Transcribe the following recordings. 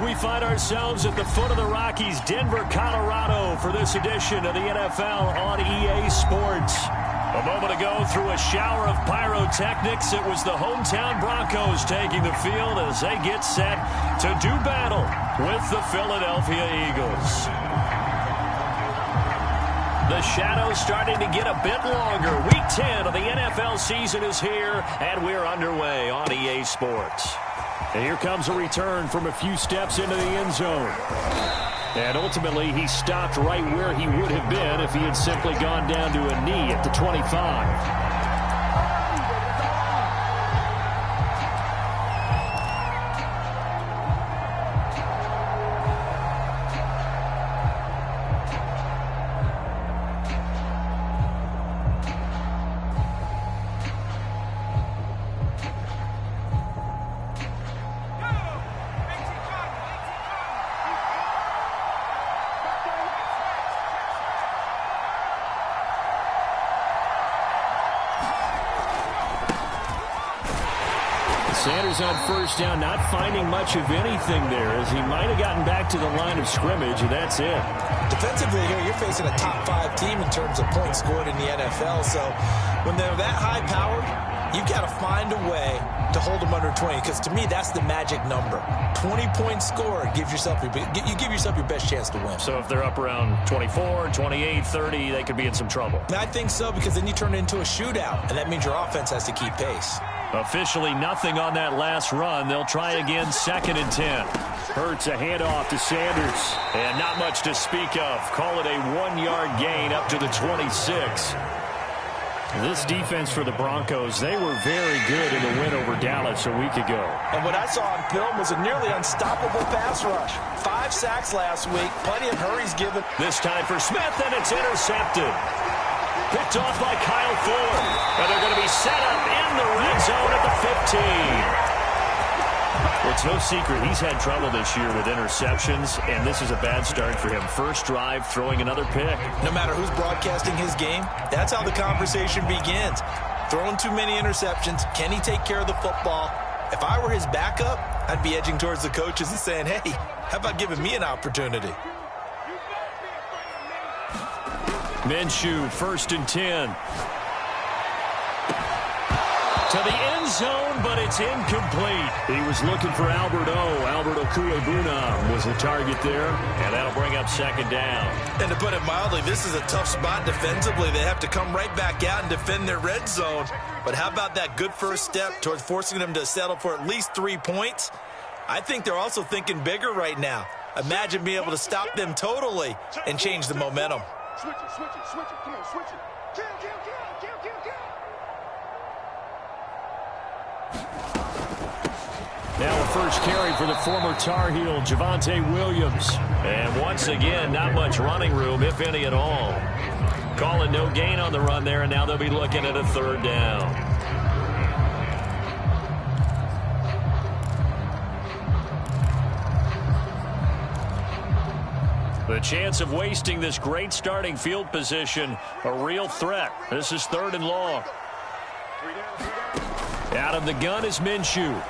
We find ourselves at the foot of the Rockies, Denver, Colorado, for this edition of the NFL on EA Sports. A moment ago, through a shower of pyrotechnics, it was the hometown Broncos taking the field as they get set to do battle with the Philadelphia Eagles. The shadows starting to get a bit longer. Week 10 of the NFL season is here, and we're underway on EA Sports. And here comes a return from a few steps into the end zone. And ultimately, he stopped right where he would have been if he had simply gone down to a knee at the 25. Sanders on first down, not finding much of anything there as he might have gotten back to the line of scrimmage, and that's it. Defensively here, you're facing a top-5 team in terms of points scored in the NFL, so when they're that high-powered, you've got to find a way to hold them under 20, because to me, that's the magic number. 20 points scored, you give yourself your best chance to win. So if they're up around 24, 28, 30, they could be in some trouble. I think so, because then you turn it into a shootout, and that means your offense has to keep pace. Officially nothing on that last run. They'll try again, 2nd and 10. Hurts a handoff to Sanders. And not much to speak of. Call it a 1-yard gain up to the 26. This defense for the Broncos, they were very good in the win over Dallas a week ago. And what I saw on film was a nearly unstoppable pass rush. 5 sacks last week, plenty of hurries given. This time for Smith, and it's intercepted. Picked off by Kyle Ford. And they're going to be set up in the red zone at the 15. Well, it's no secret he's had trouble this year with interceptions, and this is a bad start for him. First drive, throwing another pick. No matter who's broadcasting his game, that's how the conversation begins. Throwing too many interceptions. Can he take care of the football? If I were his backup, I'd be edging towards the coaches and saying, hey, how about giving me an opportunity? Minshew, 1st and 10. To the end zone, but it's incomplete. He was looking for Albert Okwuegbunam was the target there, and that'll bring up 2nd down. And to put it mildly, this is a tough spot defensively. They have to come right back out and defend their red zone. But how about that good first step towards forcing them to settle for at least 3 points? I think they're also thinking bigger right now. Imagine being able to stop them totally and change the momentum. Switch it, come on, switch it. Kill. Now a first carry for the former Tar Heel, Javonte Williams. And once again, not much running room, if any at all. Calling no gain on the run there, and now they'll be looking at a 3rd down. The chance of wasting this great starting field position, a real threat. This is 3rd and long. Out of the gun is Minshew.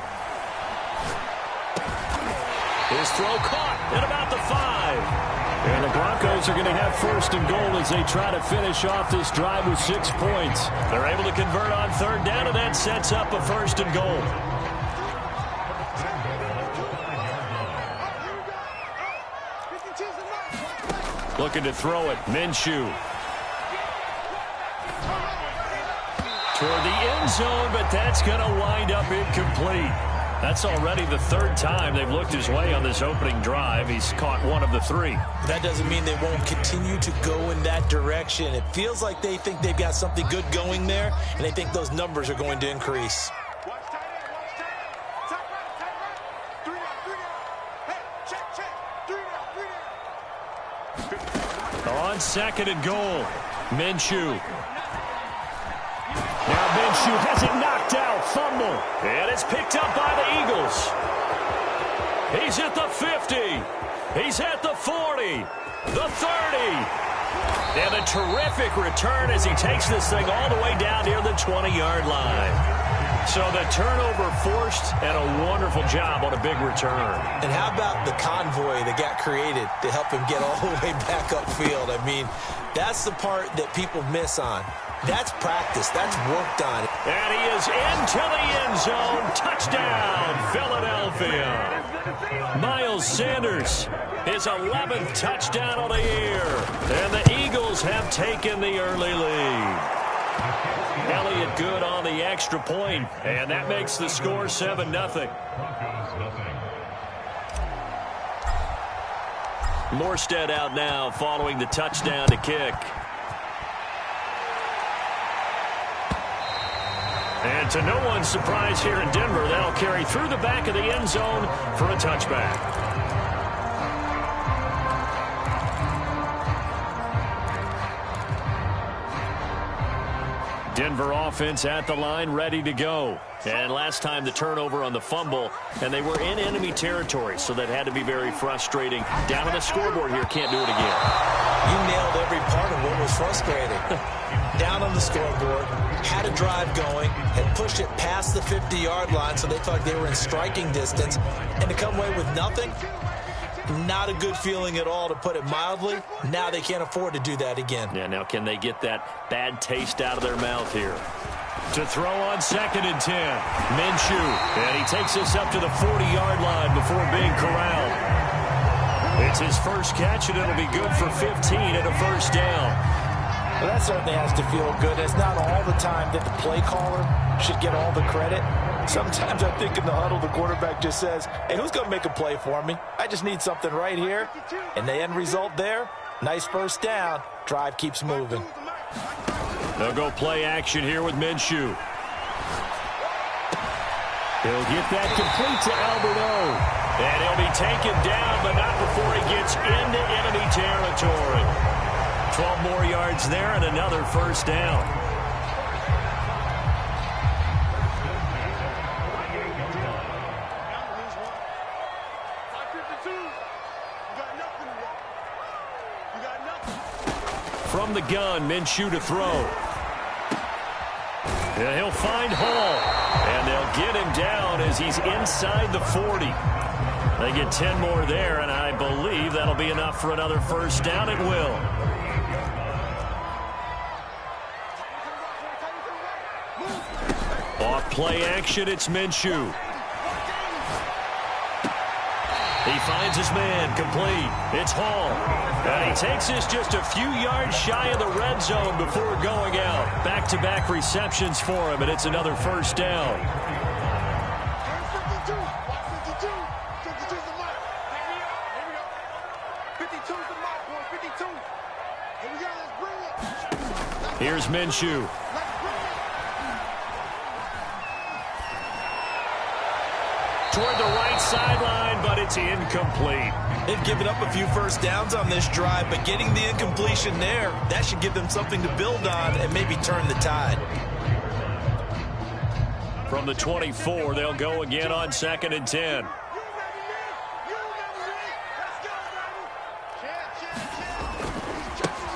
His throw caught at about the 5. And the Broncos are going to have 1st and goal as they try to finish off this drive with 6 points. They're able to convert on 3rd down, and that sets up a 1st and goal. Looking to throw it. Minshew. Toward the end zone, but that's going to wind up incomplete. That's already the 3rd time they've looked his way on this opening drive. He's caught 1 of the 3. That doesn't mean they won't continue to go in that direction. It feels like they think they've got something good going there, and they think those numbers are going to increase. On 2nd and goal, Minshew. Now Minshew has it knocked out, fumble, and it's picked up by the Eagles. He's at the 50. He's at the 40, the 30. And a terrific return as he takes this thing all the way down near the 20-yard line. So the turnover forced and a wonderful job on a big return. And how about the convoy that got created to help him get all the way back upfield? I mean, that's the part that people miss on. That's practice. That's worked on. And he is into the end zone. Touchdown, Philadelphia. Miles Sanders, his 11th touchdown of the year. And the Eagles have taken the early lead. Elliott good on the extra point, and that makes the score 7-0. Morstead out now following the touchdown to kick. And to no one's surprise here in Denver, that'll carry through the back of the end zone for a touchback. Denver offense at the line, ready to go. And last time the turnover on the fumble, and they were in enemy territory, so that had to be very frustrating. Down on the scoreboard here, can't do it again. You nailed every part of what was frustrating. Down on the scoreboard, had a drive going, had pushed it past the 50-yard line, so they thought they were in striking distance, and to come away with nothing, not a good feeling at all, to put it mildly. Now they can't afford to do that again. Yeah, now can they get that bad taste out of their mouth here? To throw on 2nd and 10. Minshew, and he takes us up to the 40-yard line before being corralled. It's his first catch, and it'll be good for 15 and a first down. Well, that certainly has to feel good. It's not all the time that the play caller should get all the credit. Sometimes I think in the huddle, the quarterback just says, hey, who's going to make a play for me? I just need something right here. And the end result there, nice first down. Drive keeps moving. They'll go play action here with Minshew. He'll get that complete to Alberto. And he'll be taken down, but not before he gets into enemy territory. 12 more yards there and another first down. From the gun, Minshew to throw. And he'll find Hall. And they'll get him down as he's inside the 40. They get 10 more there, and I believe that'll be enough for another first down. It will. Off play action, it's Minshew. He finds his man, complete. It's Hall. And he takes this just a few yards shy of the red zone before going out. Back-to-back receptions for him, and it's another first down. Here's Minshew. Toward the right sideline, but it's incomplete. They've given up a few first downs on this drive, but getting the incompletion there, that should give them something to build on and maybe turn the tide. From the 24, they'll go again on 2nd and 10.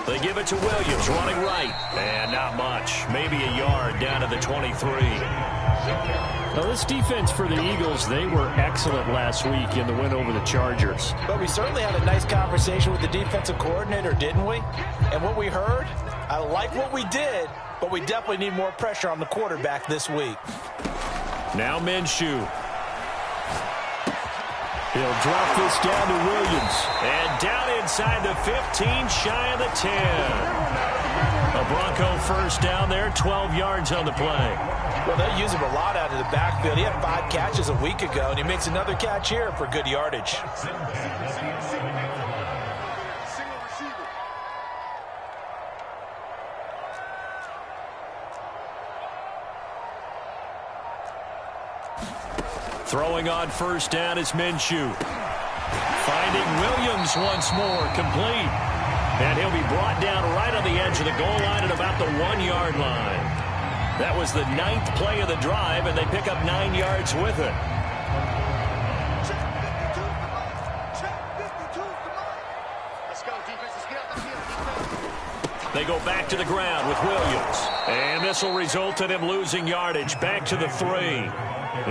They give it to Williams, running right. And not much. Maybe a yard down to the 23. Now, this defense for the Eagles, they were excellent last week in the win over the Chargers. But we certainly had a nice conversation with the defensive coordinator, didn't we? And what we heard, I like what we did, but we definitely need more pressure on the quarterback this week. Now Minshew. He'll drop this down to Williams. And down inside the 15, shy of the 10. A Bronco first down there, 12 yards on the play. Well, they use him a lot out of the backfield. He had 5 catches a week ago, and he makes another catch here for good yardage. Throwing on first down is Minshew. Finding Williams once more, complete. And he'll be brought down right on the edge of the goal line at about the 1-yard line. That was the 9th play of the drive, and they pick up 9 yards with it. They go back to the ground with Williams. And this will result in him losing yardage. Back to the 3.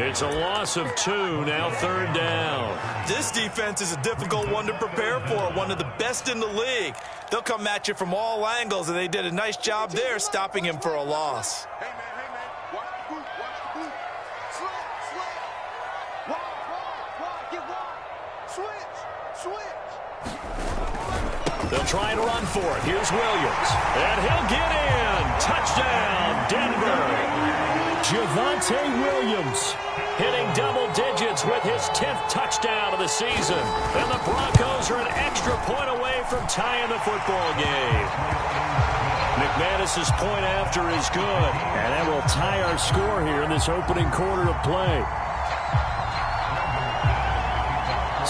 It's a loss of 2, now 3rd down. This defense is a difficult one to prepare for, one of the best in the league. They'll come at you from all angles, and they did a nice job there stopping him for a loss. Hey, man, watch the boot, watch the boot. Slip. Wide, get wide. Switch. They'll try and run for it. Here's Williams. And he'll get in. Touchdown, Denver. Javonte Williams hitting double digits with his 10th touchdown of the season. And the Broncos are an extra point away from tying the football game. McManus's point after is good. And that will tie our score here in this opening quarter of play.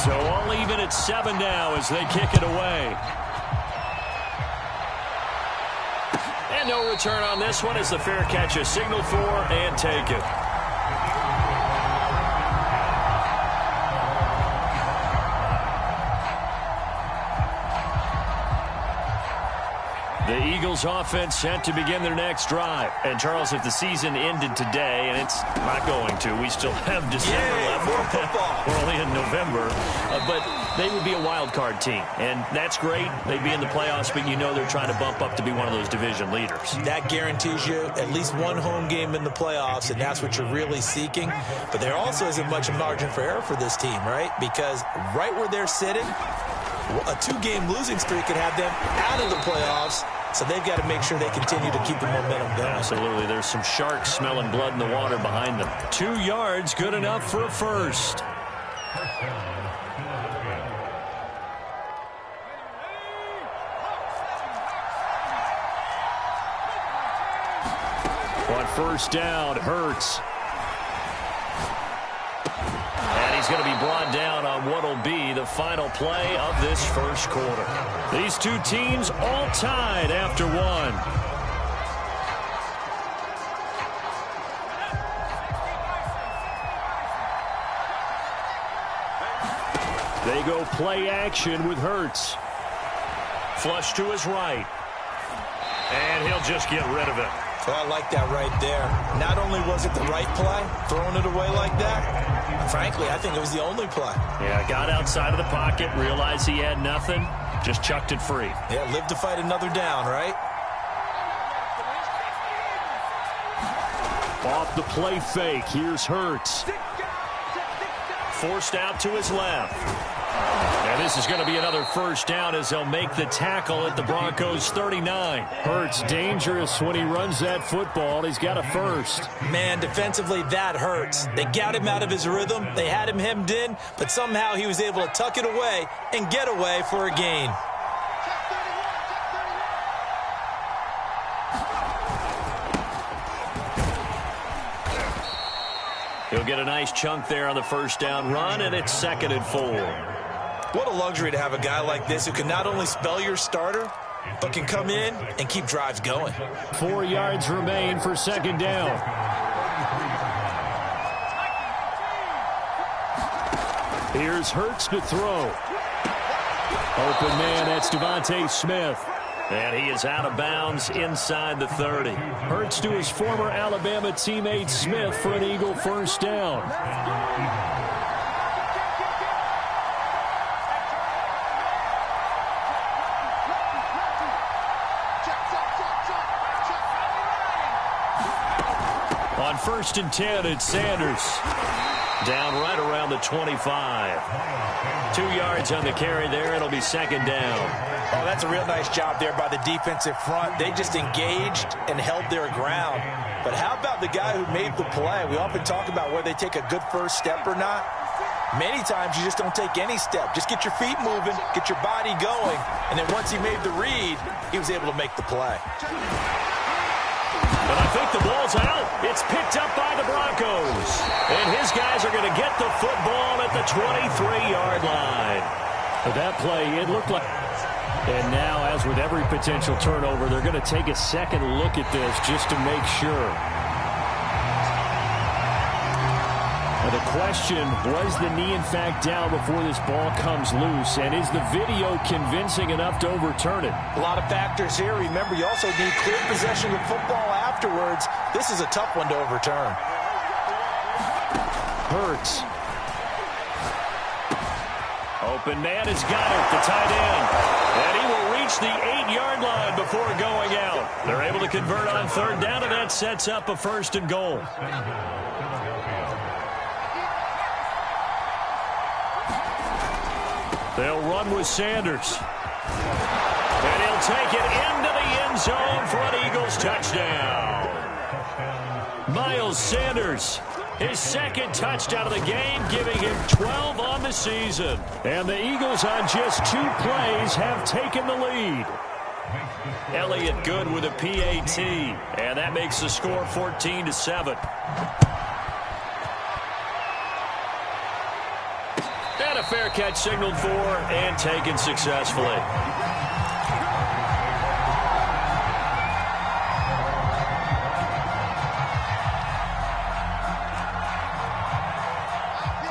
So all even at 7 now as they kick it away. And no return on this one as the fair catch is signaled for and taken. The Eagles offense set to begin their next drive. And, Charles, if the season ended today, and it's not going to, we still have December left. More football. We're only in November. But they would be a wild card team. And that's great. They'd be in the playoffs, but you know they're trying to bump up to be one of those division leaders. That guarantees you at least one home game in the playoffs, and that's what you're really seeking. But there also isn't much margin for error for this team, right? Because right where they're sitting, a 2-game losing streak could have them out of the playoffs. So they've got to make sure they continue to keep the momentum going. Absolutely. There's some sharks smelling blood in the water behind them. 2 yards, good enough for a first. On first down, Hurts. And he's going to be brought down on what will be the final play of this first quarter. These two teams all tied after 1. They go play action with Hurts. Flush to his right. And he'll just get rid of it. So I like that right there. Not only was it the right play, throwing it away like that, frankly, I think it was the only play. Yeah, got outside of the pocket, realized he had nothing, just chucked it free. Yeah, live to fight another down, right? Off the play fake, here's Hurts. Forced out to his left. And this is going to be another first down as they'll make the tackle at the Broncos 39. Hurts dangerous when he runs that football. He's got a first. Man, defensively, that hurts. They got him out of his rhythm. They had him hemmed in, but somehow he was able to tuck it away and get away for a gain. He'll get a nice chunk there on the first down run, and it's 2nd and 4. What a luxury to have a guy like this who can not only spell your starter, but can come in and keep drives going. 4 yards remain for 2nd down. Here's Hurts to throw. Open man, that's Devontae Smith. And he is out of bounds inside the 30. Hurts to his former Alabama teammate Smith for an Eagle first down. On 1st and 10, it's Sanders. Down right around the 25. 2 yards on the carry there. It'll be 2nd down. Oh, that's a real nice job there by the defensive front. They just engaged and held their ground. But how about the guy who made the play? We often talk about whether they take a good first step or not. Many times you just don't take any step. Just get your feet moving, get your body going, and then once he made the read, he was able to make the play. But I think the ball's out. It's picked up by the Broncos. And his guys are going to get the football at the 23-yard line. But that play, it looked like... And now, as with every potential turnover, they're going to take a second look at this just to make sure. The question, was the knee in fact down before this ball comes loose? And is the video convincing enough to overturn it? A lot of factors here. Remember, you also need clear possession of the football afterwards. This is a tough one to overturn. Hurts. Open man has got it, the tight end. And he will reach the 8-yard line before going out. They're able to convert on third down, and that sets up a 1st and goal. They'll run with Sanders. And he'll take it into the end zone for an Eagles touchdown. Miles Sanders, his 2nd touchdown of the game, giving him 12 on the season. And the Eagles on just 2 plays have taken the lead. Elliott Good with a PAT. And that makes the score 14-7. And a fair catch signaled for and taken successfully.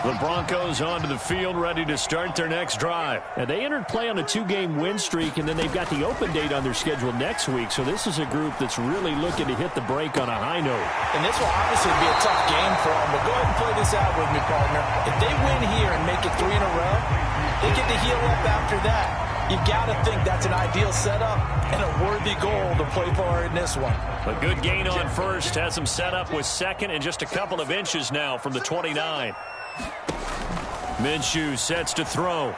The Broncos onto the field, ready to start their next drive. And they entered play on a 2-game win streak, and then they've got the open date on their schedule next week. So this is a group that's really looking to hit the break on a high note. And this will obviously be a tough game for them. But go ahead and play this out with me, partner. If they win here and make it 3 in a row, they get to heal up after that. You've got to think that's an ideal setup and a worthy goal to play for in this one. A good gain on first has them set up with 2nd and just a couple of inches now from the 29. Minshew sets to throw.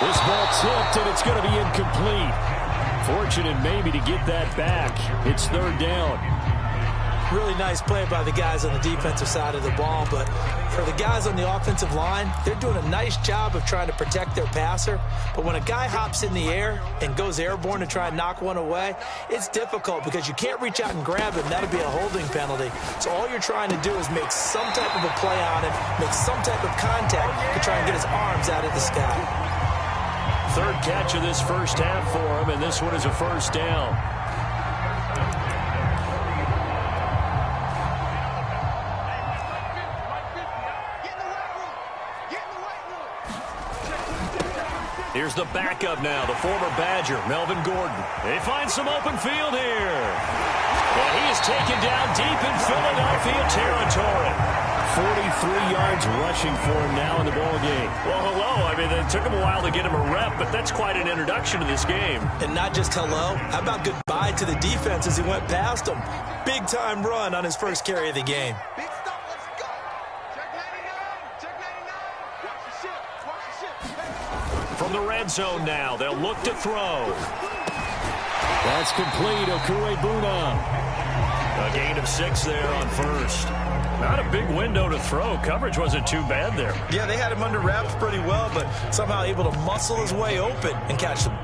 This ball tipped, and it's going to be incomplete. Fortunate maybe to get that back. It's 3rd down. Really nice play by the guys on the defensive side of the ball, but for the guys on the offensive line, they're doing a nice job of trying to protect their passer. But when a guy hops in the air and goes airborne to try and knock one away, it's difficult because you can't reach out and grab him. That'll be a holding penalty. So all you're trying to do is make some type of a play on him, make some type of contact to try and get his arms out of the sky. 3rd catch of this first half for him, and this one is a 1st down. Here's the backup now, the former Badger, Melvin Gordon. They find some open field here. And he is taken down deep in Philadelphia territory. 43 yards rushing for him now in the ball game. Well, hello. I mean, it took him a while to get him a rep, but that's quite an introduction to this game. And not just hello. How about goodbye to the defense as he went past him? Big-time run on his first carry of the game. Big stuff, let's go. Check 99, check 99. Watch the ship, watch the ship. From the red zone now, they'll look to throw. That's complete, Okuegbuna. A gain of 6 there on first. Not a big window to throw. Coverage wasn't too bad there. Yeah, they had him under wraps pretty well, but somehow able to muscle his way open and catch them.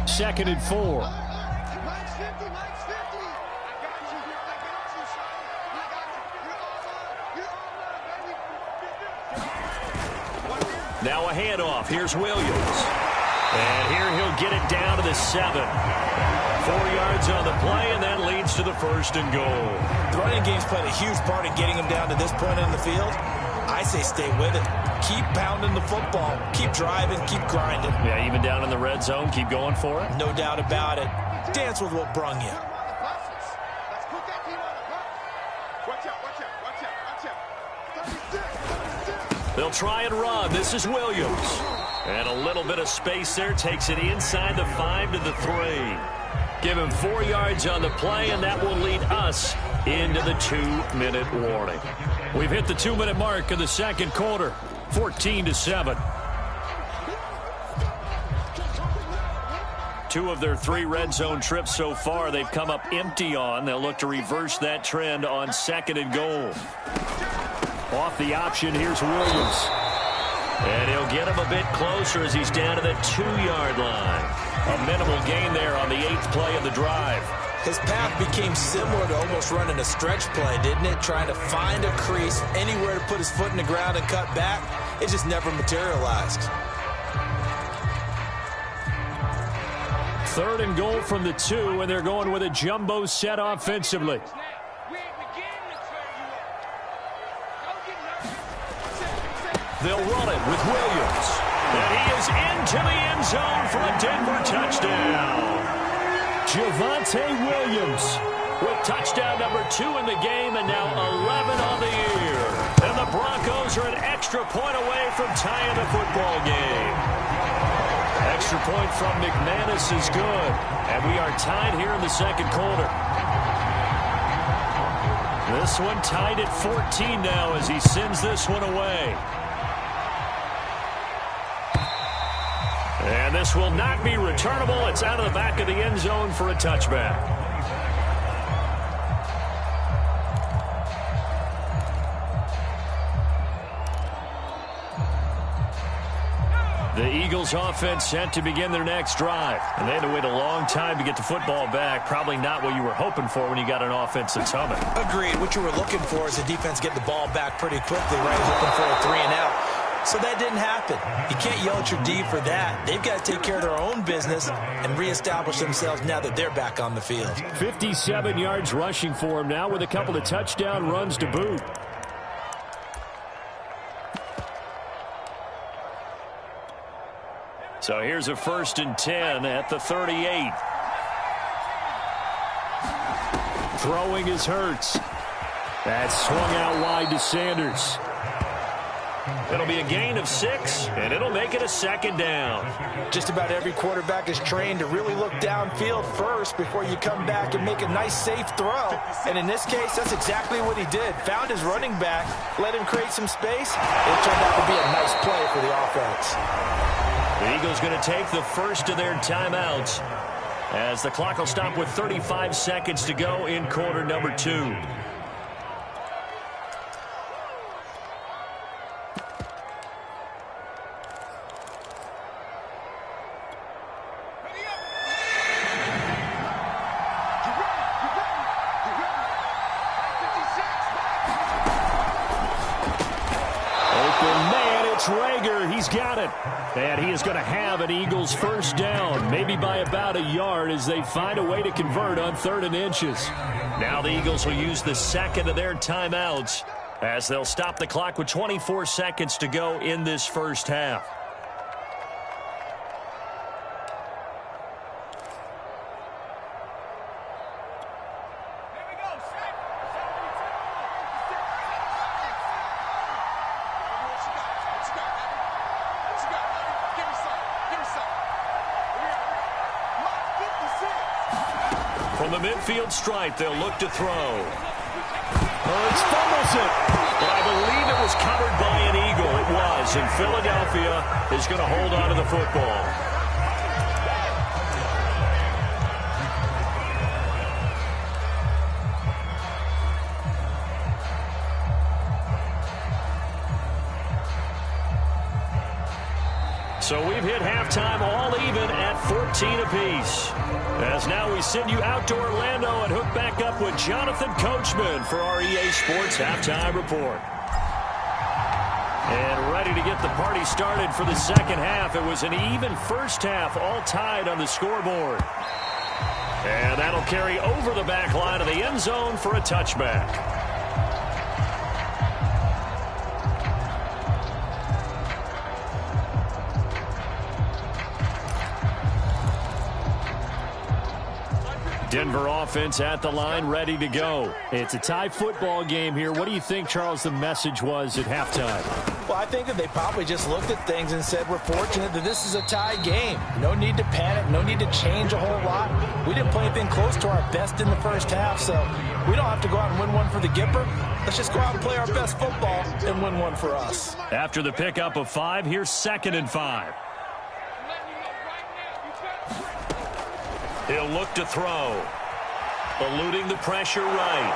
Second and 4. Mike's 50, Mike's 50. I got you, You're all up, baby. Now a handoff. Here's Williams. And here he'll get it down to the 7. 4 yards on the play, and that leads to the 1st and goal. The running game's played a huge part in getting him down to this point in the field. I say stay with it. Keep pounding the football. Keep driving. Keep grinding. Yeah, even down in the red zone, keep going for it. No doubt about it. Dance with what brung you. Let's put that team on the bus. Watch out, watch out, watch out, watch out. 36. They'll try and run. This is Williams. And a little bit of space there. Takes it inside the 5 to the 3. Give him 4 yards on the play, and that will lead us into the 2-minute warning. We've hit the 2-minute mark of the second quarter. 14-7. 2 of their 3 red zone trips so far they've come up empty on. They'll look to reverse that trend on 2nd and goal. Off the option, here's Williams. And he'll get him a bit closer as he's down to the 2-yard line. A minimal gain there on the 8th play of the drive. His path became similar to almost running a stretch play, didn't it? Trying to find a crease, anywhere to put his foot in the ground and cut back. It just never materialized. 3rd and goal from the 2, and they're going with a jumbo set offensively. They'll run it with Williams. And he is into the end zone for a Denver touchdown. Javonte Williams with touchdown number 2 in the game and now 11 on the year. And the Broncos are an extra point away from tying the football game. Extra point from McManus is good. And we are tied here in the 2nd quarter. This one tied at 14 now as he sends this one away. And this will not be returnable. It's out of the back of the end zone for a touchback. The Eagles offense set to begin their next drive. And they had to wait a long time to get the football back. Probably not what you were hoping for when you got an offensive summit. Agreed. What you were looking for is the defense get the ball back pretty quickly, right? Hoping for a 3 and out. So that didn't happen. You can't yell at your D for that. They've got to take care of their own business and reestablish themselves now that they're back on the field. 57 yards rushing for him now with a couple of touchdown runs to boot. So here's a 1st and 10 at the 38. Throwing is Hurts. That's swung out wide to Sanders. It'll be a gain of 6, and it'll make it a 2nd down. Just about every quarterback is trained to really look downfield first before you come back and make a nice, safe throw. And in this case, that's exactly what he did. Found his running back, let him create some space. It turned out to be a nice play for the offense. The Eagles going to take the first of their timeouts as the clock will stop with 35 seconds to go in quarter number 2. He's got it. And he is going to have an Eagles first down, maybe by about a yard as they find a way to convert on 3rd and inches. Now the Eagles will use the 2nd of their timeouts as they'll stop the clock with 24 seconds to go in this first half. From the midfield stripe, they'll look to throw. Hurts fumbles it. But I believe it was covered by an Eagle. It was. And Philadelphia is going to hold on to the football. So we've hit halftime all even at 14 apiece. As now we send you out to Orlando and hook back up with Jonathan Coachman for our EA Sports Halftime Report. And ready to get the party started for the second half. It was an even first half, all tied on the scoreboard. And that'll carry over the back line of the end zone for a touchback. Denver offense at the line, ready to go. It's a tie football game here. What do you think, Charles, the message was at halftime? Well, I think that they probably just looked at things and said, we're fortunate that this is a tie game. No need to panic. No need to change a whole lot. We didn't play anything close to our best in the first half, so we don't have to go out and win one for the Gipper. Let's just go out and play our best football and win one for us. After the pickup of 5, here's 2nd and 5. He'll look to throw. Eluding the pressure right.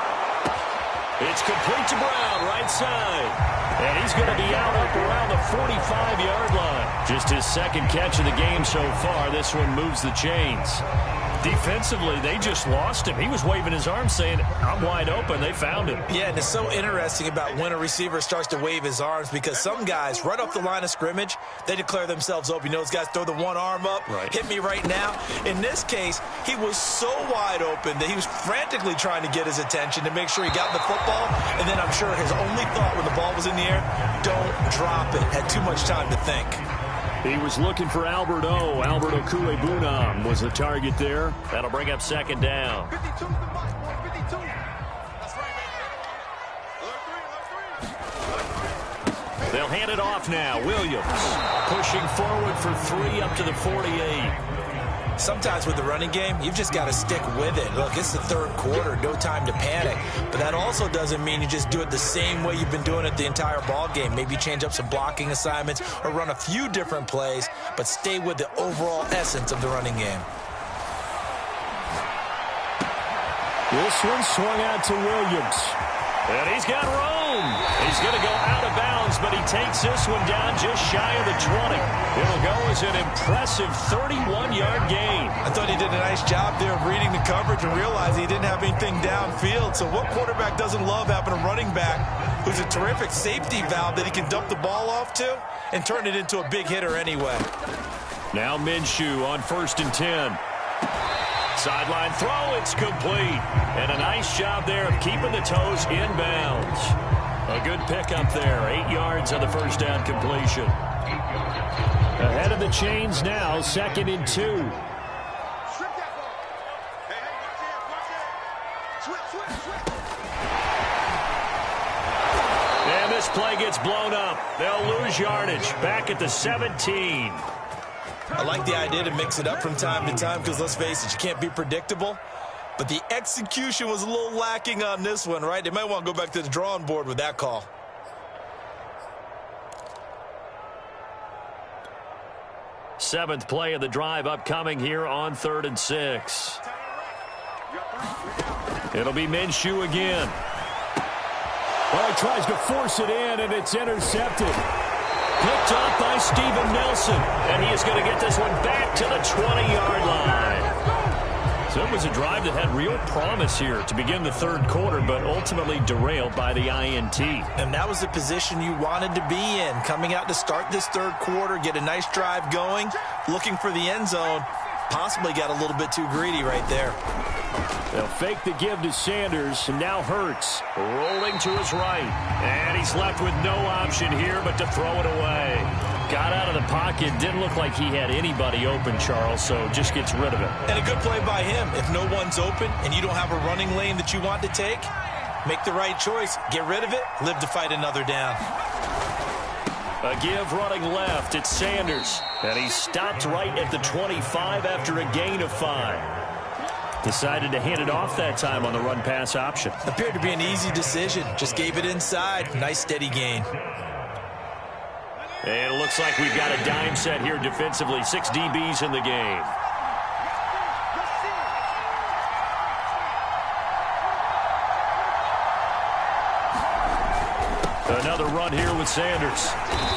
It's complete to Brown, right side. And he's going to be out up around the 45-yard line. Just his second catch of the game so far. This one moves the chains. Defensively, they just lost him. He was waving his arms saying, I'm wide open. They found him. Yeah, and it's so interesting about when a receiver starts to wave his arms because some guys, right off the line of scrimmage, they declare themselves open. You know, those guys throw the one arm up, hit me right now. In this case, he was so wide open that he was frantically trying to get his attention to make sure he got the football. And then I'm sure his only thought when the ball was in the air, don't drop it. Had too much time to think. He was looking for Albert O. Albert Okuebunam was the target there. That'll bring up second down. 52 is the mark, boy. 52. That's right, baby. They'll hand it off now. Williams pushing forward for 3 up to the 48. Sometimes with the running game, you've just got to stick with it. Look, it's the third quarter, no time to panic. But that also doesn't mean you just do it the same way you've been doing it the entire ball game. Maybe change up some blocking assignments or run a few different plays, but stay with the overall essence of the running game. This one swung out to Williams. And he's got room. He's going to go out of bounds, but he takes this one down just shy of the 20. It'll go as an impressive 31-yard gain. I thought he did a nice job there of reading the coverage and realizing he didn't have anything downfield. So what quarterback doesn't love having a running back who's a terrific safety valve that he can dump the ball off to and turn it into a big hitter anyway? Now Minshew on 1st and 10. Sideline throw, it's complete. And a nice job there of keeping the toes inbounds. A good pickup there, 8 yards on the first down completion. Ahead of the chains now, 2nd and 2. Strip that ball. Hey, watch it. Switch. And this play gets blown up. They'll lose yardage. Back at the 17. I like the idea to mix it up from time to time because, let's face it, you can't be predictable. But the execution was a little lacking on this one, right? They might want to go back to the drawing board with that call. Seventh play of the drive upcoming here on 3rd and 6. It'll be Minshew again. Well, he tries to force it in, and it's intercepted. Picked up by Steven Nelson, and he is going to get this one back to the 20-yard line. So it was a drive that had real promise here to begin the third quarter, but ultimately derailed by the INT. And that was the position you wanted to be in, coming out to start this third quarter, get a nice drive going, looking for the end zone. Possibly got a little bit too greedy right there. They'll fake the give to Sanders, and now Hurts rolling to his right. And he's left with no option here but to throw it away. Got out of the pocket, didn't look like he had anybody open, Charles, so just gets rid of it. And a good play by him. If no one's open and you don't have a running lane that you want to take, make the right choice. Get rid of it, live to fight another down. A give running left. It's Sanders. And he stopped right at the 25 after a gain of 5. Decided to hand it off that time on the run-pass option. Appeared to be an easy decision. Just gave it inside. Nice steady gain. And it looks like we've got a dime set here defensively. 6 DBs in the game. Another run here with Sanders.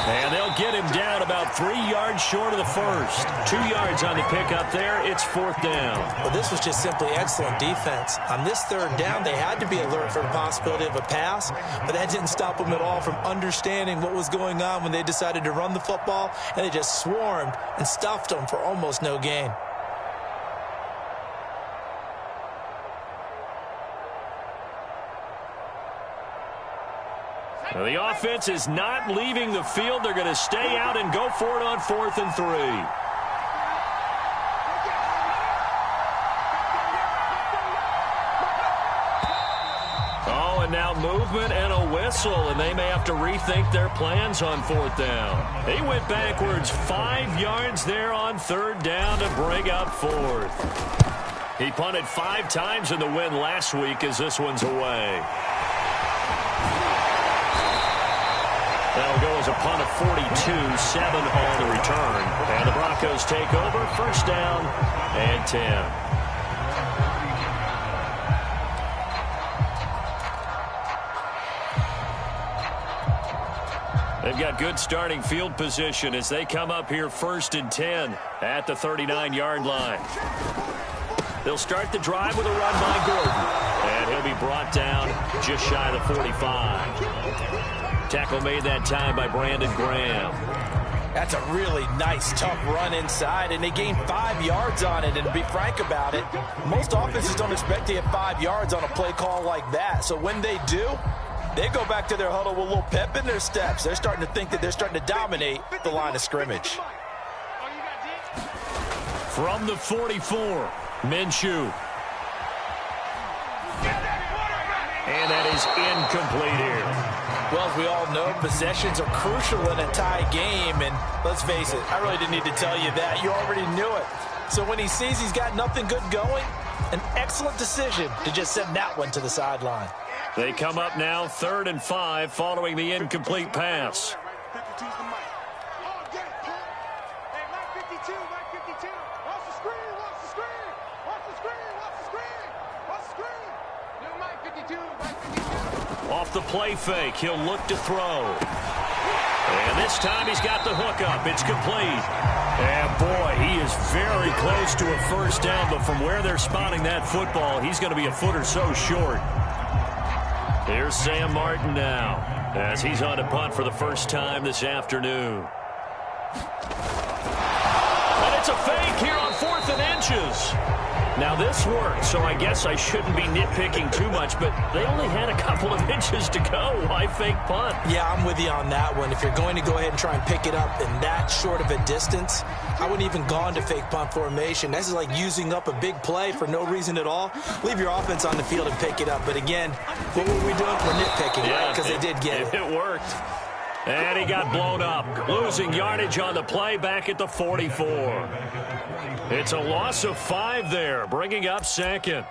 And they'll get him down about 3 yards short of the first. 2 yards on the pickup there. It's 4th down. Well, this was just simply excellent defense. On this third down, they had to be alert for the possibility of a pass, but that didn't stop them at all from understanding what was going on when they decided to run the football, and they just swarmed and stuffed them for almost no gain. Well, the offense is not leaving the field. They're going to stay out and go for it on 4th and 3. Oh, and now movement and a whistle, and they may have to rethink their plans on 4th down. He went backwards 5 yards there on 3rd down to bring up 4th. He punted 5 times in the win last week as this one's away. That'll go as a punt of 42, 7 on the return. And the Broncos take over, first down and 10. They've got good starting field position as they come up here first and 10 at the 39-yard line. They'll start the drive with a run by Gordon. And he'll be brought down just shy of the 45. Tackle made that time by Brandon Graham. That's a really nice, tough run inside, and they gained 5 yards on it. And to be frank about it, most offenses don't expect to get 5 yards on a play call like that. So when they do, they go back to their huddle with a little pep in their steps. They're starting to think that they're starting to dominate the line of scrimmage. From the 44, Minshew. And that is incomplete here. Well, as we all know, possessions are crucial in a tie game. And let's face it, I really didn't need to tell you that. You already knew it. So when he sees he's got nothing good going, an excellent decision to just send that one to the sideline. They come up now 3rd and 5 following the incomplete pass. Off the play fake, he'll look to throw. And this time he's got the hook up. It's complete. And boy, he is very close to a first down, but from where they're spotting that football, he's going to be a foot or so short. Here's Sam Martin now as he's on to punt for the first time this afternoon. And it's a fake here on 4th and inches. Now this worked, so I guess I shouldn't be nitpicking too much, but they only had a couple of inches to go. Why fake punt? Yeah, I'm with you on that one. If you're going to go ahead and try and pick it up in that short of a distance, I wouldn't even gone to fake punt formation. This is like using up a big play for no reason at all. Leave your offense on the field and pick it up. But again, what were we doing? We're nitpicking, right? Because they did get it. It worked. And he got blown up. Losing yardage on the play back at the 44. It's a loss of 5 there, bringing up 2nd.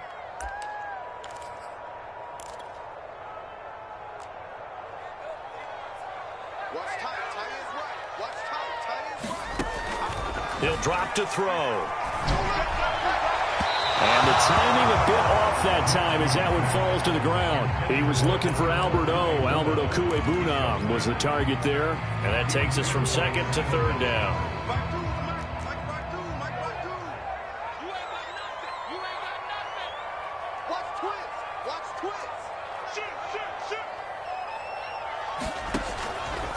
He'll drop to throw. And the timing a bit off that time as that one falls to the ground. He was looking for Albert O. Albert Okwuegbunam was the target there. And that takes us from 2nd to 3rd down.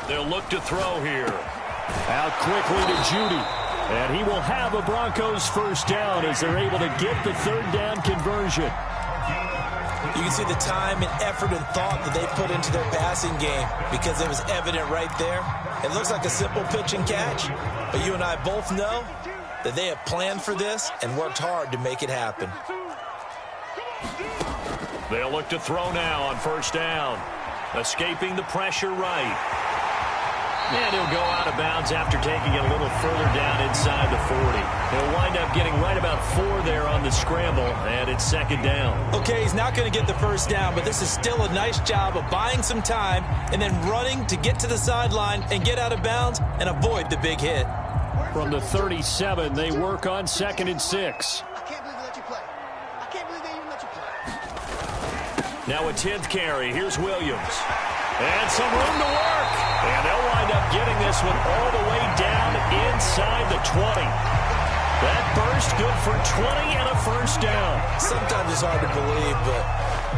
They'll look to throw here. Out quickly to Judy. And he will have a Broncos first down as they're able to get the 3rd down conversion. You can see the time and effort and thought that they put into their passing game because it was evident right there. It looks like a simple pitch and catch, but you and I both know that they have planned for this and worked hard to make it happen. They'll look to throw now on first down. Escaping the pressure right. And he'll go out of bounds after taking it a little further down inside the 40. He'll wind up getting right about 4 there on the scramble, and it's 2nd down. Okay, he's not going to get the first down, but this is still a nice job of buying some time and then running to get to the sideline and get out of bounds and avoid the big hit. From the 37, they work on 2nd and 6. I can't believe they let you play. I can't believe they even let you play. Now a 10th carry. Here's Williams. And some room to work. And they'll wind up getting this one all the way down inside the 20. That burst good for 20 and a first down. Sometimes it's hard to believe, but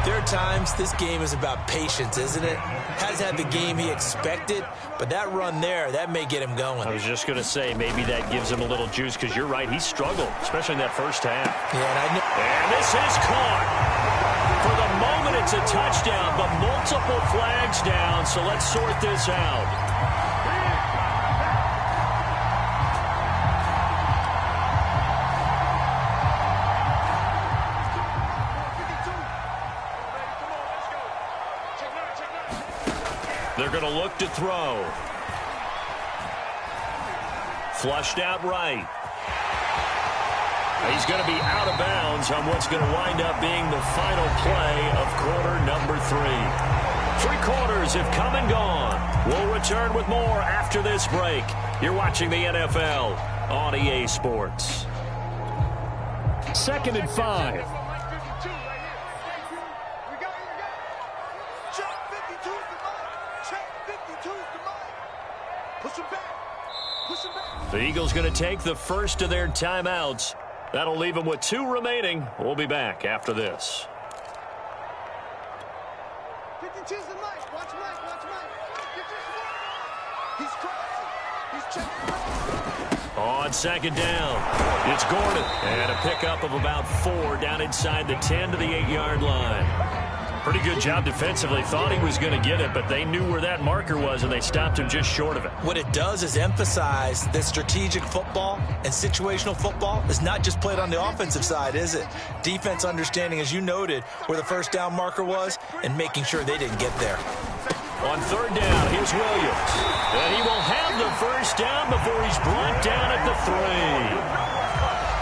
there are times this game is about patience, isn't it? Has had the game he expected, but that run there, that may get him going. I was just going to say, maybe that gives him a little juice because you're right, he struggled, especially in that first half. Yeah, and this is caught. For the moment, it's a touchdown, but multiple flags down, so let's sort this out. They're going to look to throw. Flushed out right. He's going to be out of bounds on what's going to wind up being the final play of quarter number 3. 3 quarters have come and gone. We'll return with more after this break. You're watching the NFL on EA Sports. 2nd and 5. The Eagles going to take the first of their timeouts. That'll leave them with 2 remaining. We'll be back after this. 52's the Mike. Watch Mike. Watch Mike. He's crossing. He's checking. On 2nd down, it's Gordon. And a pickup of about 4 down inside the 10 to the 8-yard line. Pretty good job defensively. Thought he was going to get it, but they knew where that marker was, and they stopped him just short of it. What it does is emphasize that strategic football and situational football is not just played on the offensive side, is it? Defense understanding, as you noted, where the first down marker was and making sure they didn't get there. On 3rd down, here's Williams. And he will have the first down before he's brought down at the 3.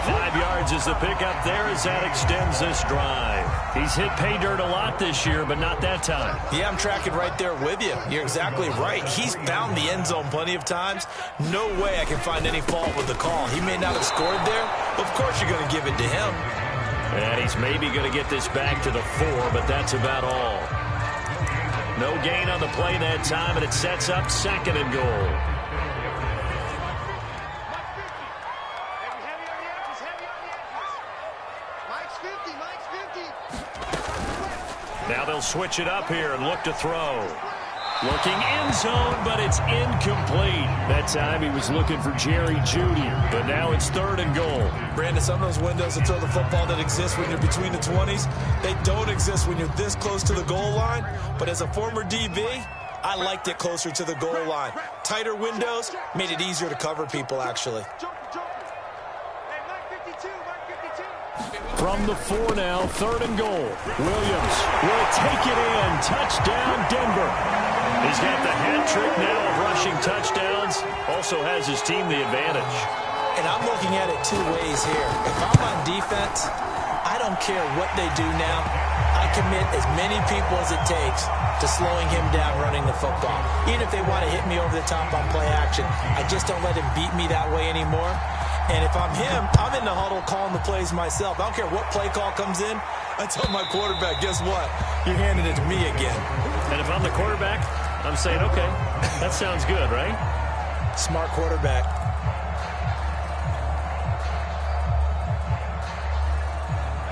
5 yards is the pickup there as that extends this drive. He's hit pay dirt a lot this year, but not that time. Yeah, I'm tracking right there with you. You're exactly right. He's found the end zone plenty of times. No way I can find any fault with the call. He may not have scored there. Of course you're going to give it to him. And he's maybe going to get this back to the 4, but that's about all. No gain on the play that time, and it sets up 2nd and goal. Now they'll switch it up here and look to throw. Looking end zone, but it's incomplete. That time he was looking for Jerry Jeudy, but now it's 3rd and goal. Brandon, some of those windows to throw the football that exist when you're between the 20s, they don't exist when you're this close to the goal line. But as a former DB, I liked it closer to the goal line. Tighter windows made it easier to cover people, actually. From the 4 now, 3rd and goal. Williams will take it in. Touchdown, Denver. He's got the hat trick now of rushing touchdowns. Also has his team the advantage. And I'm looking at it 2 ways here. If I'm on defense, I don't care what they do now. I commit as many people as it takes to slowing him down running the football. Even if they want to hit me over the top on play action, I just don't let him beat me that way anymore. And if I'm him, I'm in the huddle calling the plays myself. I don't care what play call comes in. I tell my quarterback, guess what? You're handing it to me again. And if I'm the quarterback, I'm saying, okay, that sounds good, right? Smart quarterback.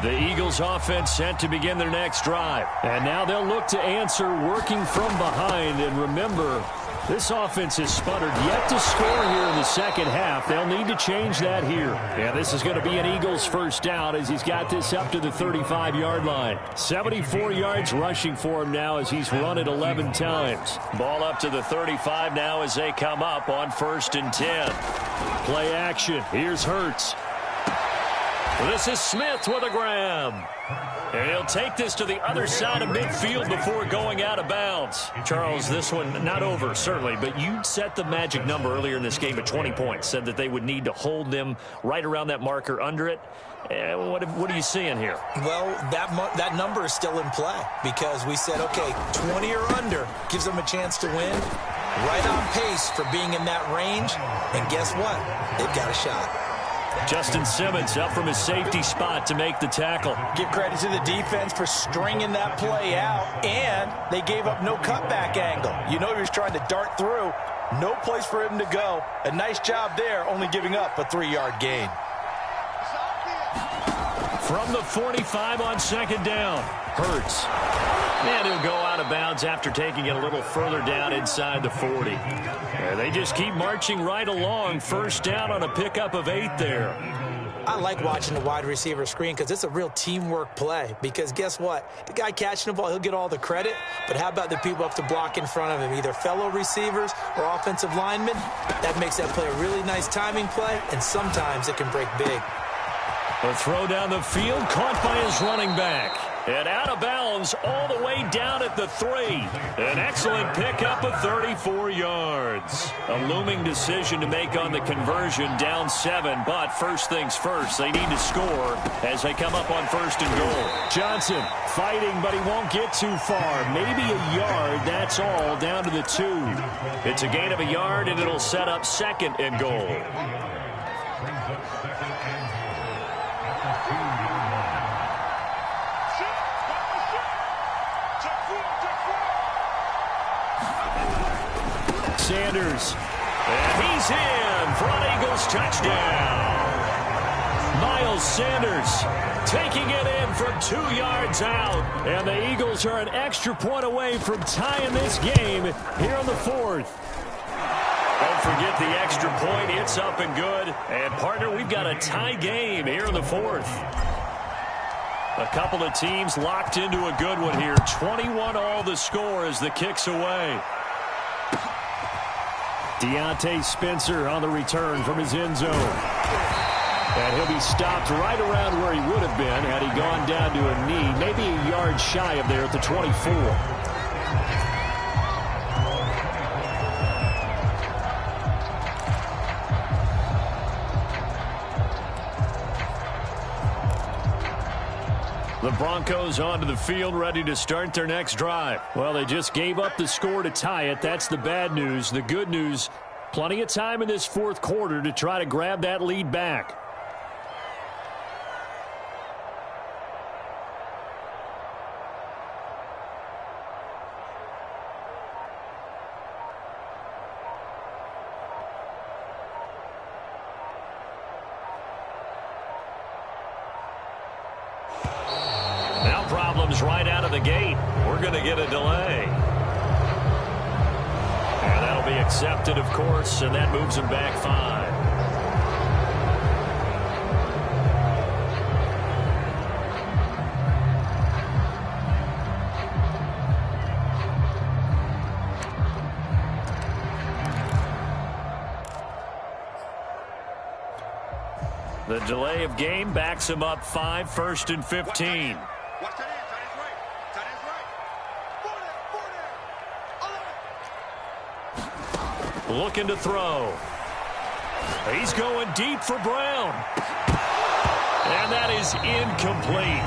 The Eagles offense set to begin their next drive. And now they'll look to answer working from behind. And remember, this offense has sputtered yet to score here in the second half. They'll need to change that here. Yeah, this is going to be an Eagles first down as he's got this up to the 35-yard line. 74 yards rushing for him now as he's run it 11 times. Ball up to the 35 now as they come up on 1st and 10. Play action. Here's Hurts. This is Smith with a grab. And he'll take this to the other side of midfield before going out of bounds. Charles, this one not over, certainly, but you set the magic number earlier in this game at 20 points, said that they would need to hold them right around that marker under it. What are you seeing here? Well, that number is still in play because we said, okay, 20 or under gives them a chance to win. Right on pace for being in that range. And guess what? They've got a shot. Justin Simmons up from his safety spot to make the tackle. Give credit to the defense for stringing that play out, and they gave up no cutback angle. You know he was trying to dart through. No place for him to go. A nice job there, only giving up a 3-yard gain. From the 45 on 2nd down, Hurts. And he'll go out of bounds after taking it a little further down inside the 40. They just keep marching right along. First down on a pickup of 8 there. I like watching the wide receiver screen because it's a real teamwork play. Because guess what? The guy catching the ball, he'll get all the credit. But how about the people up to block in front of him? Either fellow receivers or offensive linemen. That makes that play a really nice timing play. And sometimes it can break big. A throw down the field caught by his running back. And out of bounds all the way down at the 3. An excellent pickup of 34 yards. A looming decision to make on the conversion, down 7. But first things first, they need to score as they come up on 1st and goal. Johnson fighting, but he won't get too far. Maybe a yard, that's all, down to the 2. It's a gain of a yard, and it'll set up 2nd and goal. Sanders, and he's in for an Eagles touchdown. Miles Sanders taking it in from 2 yards out. And the Eagles are an extra point away from tying this game here in the 4th. Don't forget the extra point. It's up and good. And, partner, we've got a tie game here in the 4th. A couple of teams locked into a good one here. 21-all the score as the kick's away. Deontay Spencer on the return from his end zone. And he'll be stopped right around where he would have been had he gone down to a knee, maybe a yard shy of there at the 24. The Broncos onto the field, ready to start their next drive. Well, they just gave up the score to tie it. That's the bad news. The good news, plenty of time in this 4th quarter to try to grab that lead back. Now problems right out of the gate. We're going to get a delay. And that'll be accepted, of course, and that moves them back 5. The delay of game backs him up 5, 1st and 15. Watch that end. Tight end's right. Looking to throw. He's going deep for Brown. And that is incomplete.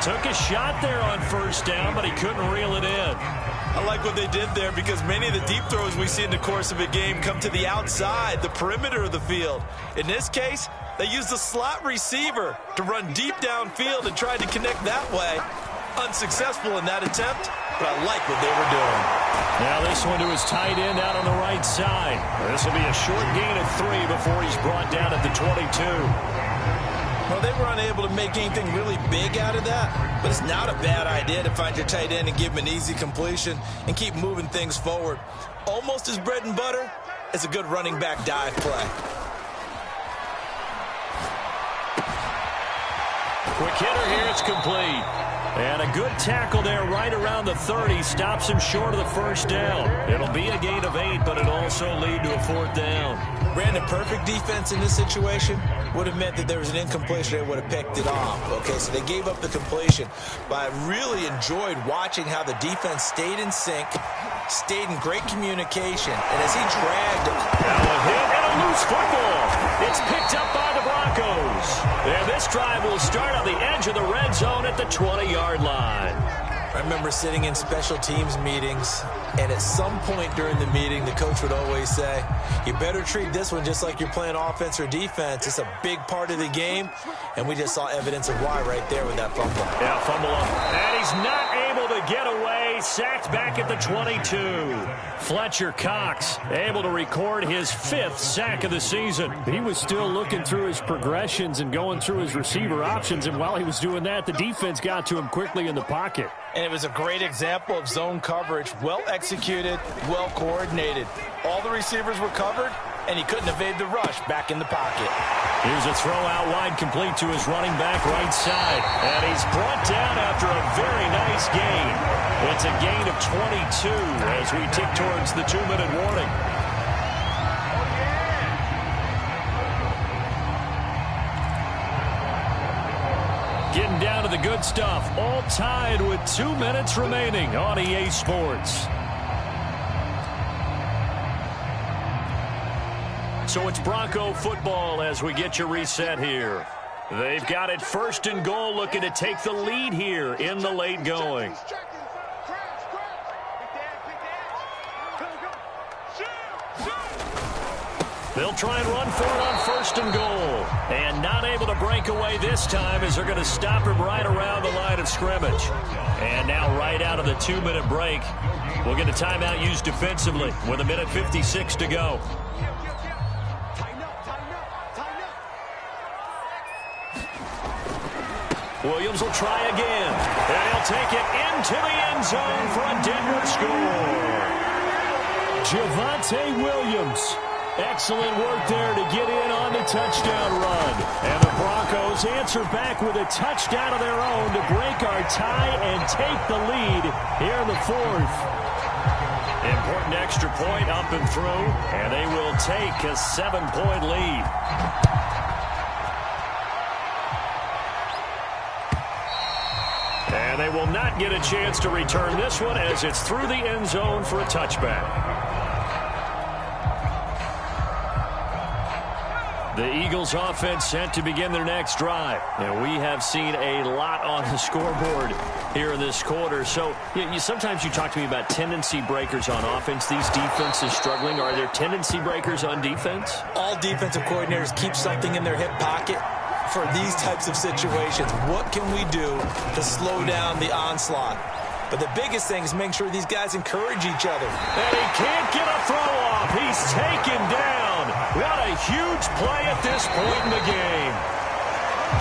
Took a shot there on 1st down, but he couldn't reel it in. I like what they did there because many of the deep throws we see in the course of a game come to the outside, the perimeter of the field. In this case, they used the slot receiver to run deep downfield and tried to connect that way. Unsuccessful in that attempt, but I like what they were doing. Now this one to his tight end out on the right side. This will be a short gain of 3 before he's brought down at the 22. Well, they were unable to make anything really big out of that, but it's not a bad idea to find your tight end and give him an easy completion and keep moving things forward. Almost as bread and butter as a good running back dive play. Quick hitter here, it's complete. And a good tackle there right around the 30. Stops him short of the 1st down. It'll be a gain of 8, but it'll also lead to a 4th down. Brandon, perfect defense in this situation would have meant that there was an incompletion. They would have picked it off. Okay, so they gave up the completion. But I really enjoyed watching how the defense stayed in sync, stayed in great communication, and as he dragged it. Now a hit and a loose football. It's picked up by the Broncos. And this drive will start on the edge of the red zone at the 20-yard line. I remember sitting in special teams meetings, and at some point during the meeting, the coach would always say, you better treat this one just like you're playing offense or defense. It's a big part of the game, and we just saw evidence of why right there with that fumble. Yeah, fumble up. And he's not able to get away. Sacked back at the 22. Fletcher Cox able to record his 5th sack of the season. He was still looking through his progressions and going through his receiver options, and while he was doing that, the defense got to him quickly in the pocket. And it was a great example of zone coverage, well executed, well coordinated. All the receivers were covered, and he couldn't evade the rush back in the pocket. Here's a throw out wide, complete to his running back right side. And he's brought down after a very nice gain. It's a gain of 22 as we tick towards the 2-minute warning. Getting down to the good stuff. All tied with 2 minutes remaining on EA Sports. So it's Bronco football as we get you reset here. They've got it first and goal, looking to take the lead here in the late going. They'll try and run for it on first and goal. And not able to break away this time as they're going to stop him right around the line of scrimmage. And now right out of the 2-minute break, we'll get a timeout used defensively with 1:56 to go. Williams will try again. And he'll take it into the end zone for a Denver score. Javonte Williams. Excellent work there to get in on the touchdown run. And the Broncos answer back with a touchdown of their own to break our tie and take the lead here in the fourth. Important extra point up and through, and they will take a 7-point lead. And they will not get a chance to return this one as it's through the end zone for a touchback. The Eagles offense set to begin their next drive. And we have seen a lot on the scoreboard here in this quarter. So sometimes you talk to me about tendency breakers on offense. These defenses struggling. Are there tendency breakers on defense? All defensive coordinators keep something in their hip pocket for these types of situations. What can we do to slow down the onslaught? But the biggest thing is making sure these guys encourage each other. And he can't get a throw off. He's taken down. What a huge play at this point in the game.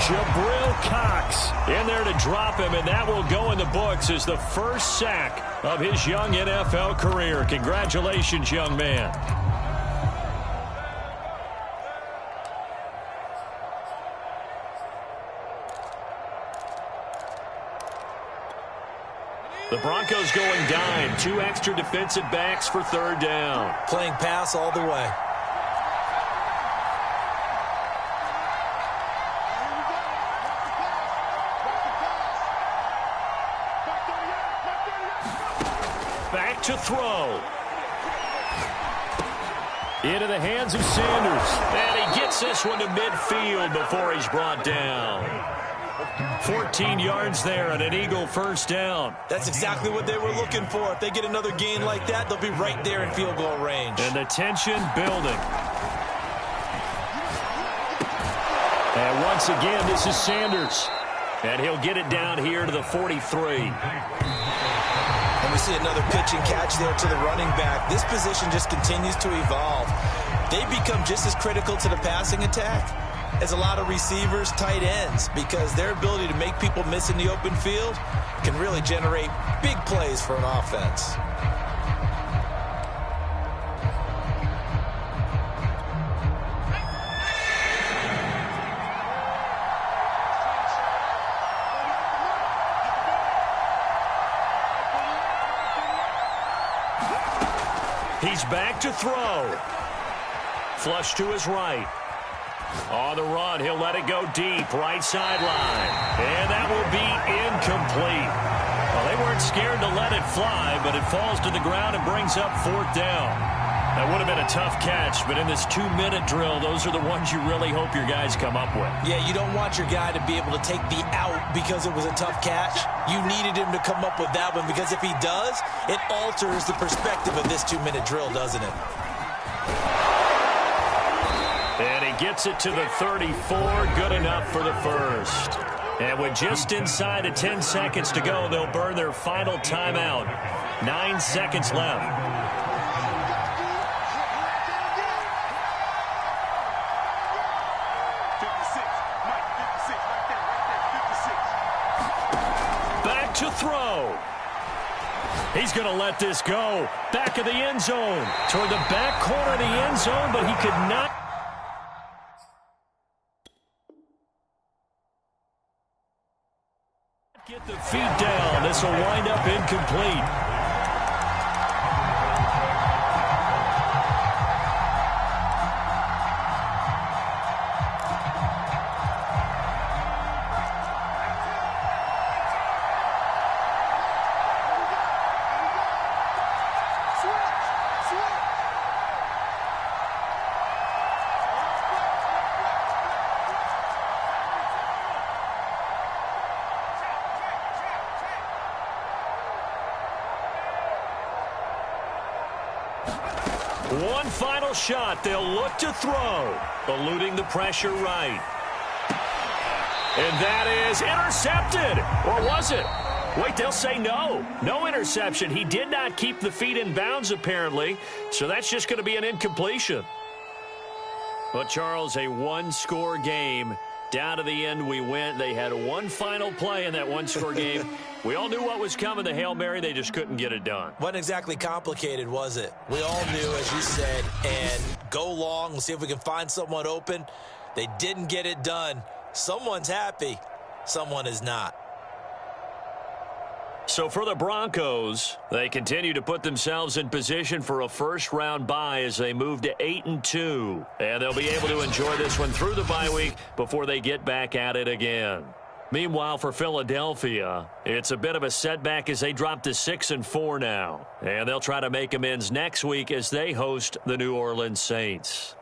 Jabril Cox in there to drop him, and that will go in the books as the first sack of his young NFL career. Congratulations, young man. The Broncos going dime. 2 extra defensive backs for third down. Playing pass all the way. Back to throw. Into the hands of Sanders. And he gets this one to midfield before he's brought down. 14 yards there and an Eagle first down. That's exactly what they were looking for. If they get another gain like that, they'll be right there in field goal range. And the tension building. And once again, this is Sanders. And he'll get it down here to the 43. And we see another pitch and catch there to the running back. This position just continues to evolve. They become just as critical to the passing attack as a lot of receivers, tight ends, because their ability to make people miss in the open field can really generate big plays for an offense. He's back to throw. Flush to his right. On the run, he'll let it go deep, right sideline. And that will be incomplete. Well, they weren't scared to let it fly, but it falls to the ground and brings up fourth down. That would have been a tough catch, but in this 2-minute drill, those are the ones you really hope your guys come up with. Yeah, you don't want your guy to be able to take the out because it was a tough catch. You needed him to come up with that one, because if he does, it alters the perspective of this 2-minute drill, doesn't it? And he gets it to the 34, good enough for the first. And with just inside of 10 seconds to go, they'll burn their final timeout. 9 seconds left. To throw. He's going to let this go. Back of the end zone. Toward the back corner of the end zone, but he could not get the feet down. This will wind up incomplete. One final shot. They'll look to throw. Eluding the pressure right. And that is intercepted. Or was it? Wait, they'll say no. No interception. He did not keep the feet in bounds, apparently. So that's just going to be an incompletion. But, Charles, a one-score game. Down to the end we went. They had one final play in that one-score game. We all knew what was coming, the Hail Mary. They just couldn't get it done. Wasn't exactly complicated, was it? We all knew, as you said, and go long. We'll see if we can find someone open. They didn't get it done. Someone's happy. Someone is not. So for the Broncos, they continue to put themselves in position for a first-round bye as they move to 8-2. And they'll be able to enjoy this one through the bye week before they get back at it again. Meanwhile, for Philadelphia, it's a bit of a setback as they drop to 6-4 now. And they'll try to make amends next week as they host the New Orleans Saints.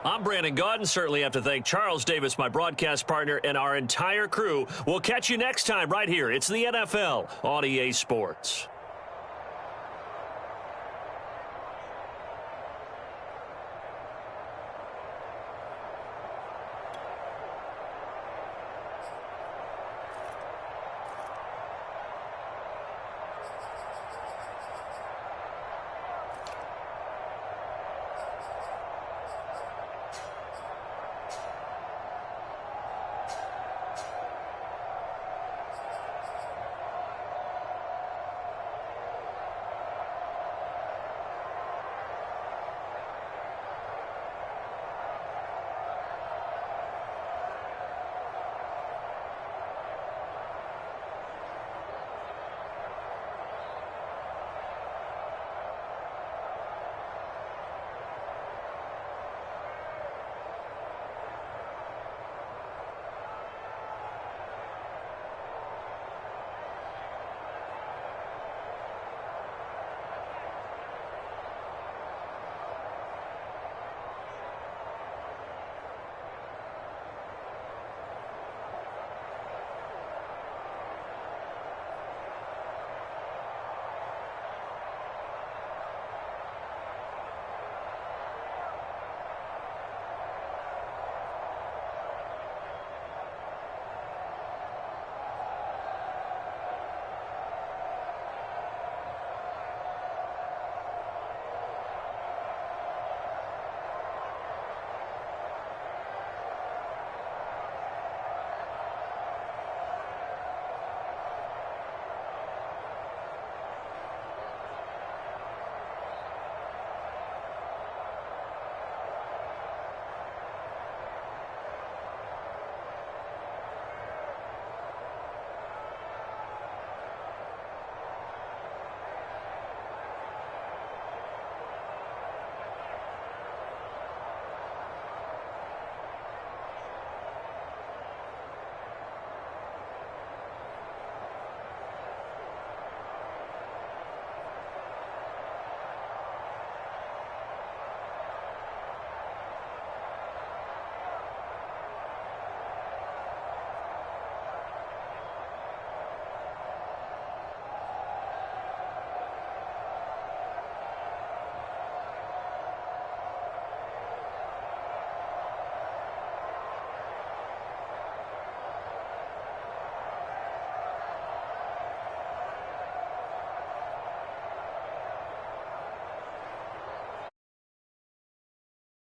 I'm Brandon Gaudin. Certainly have to thank Charles Davis, my broadcast partner, and our entire crew. We'll catch you next time right here. It's the NFL on EA Sports.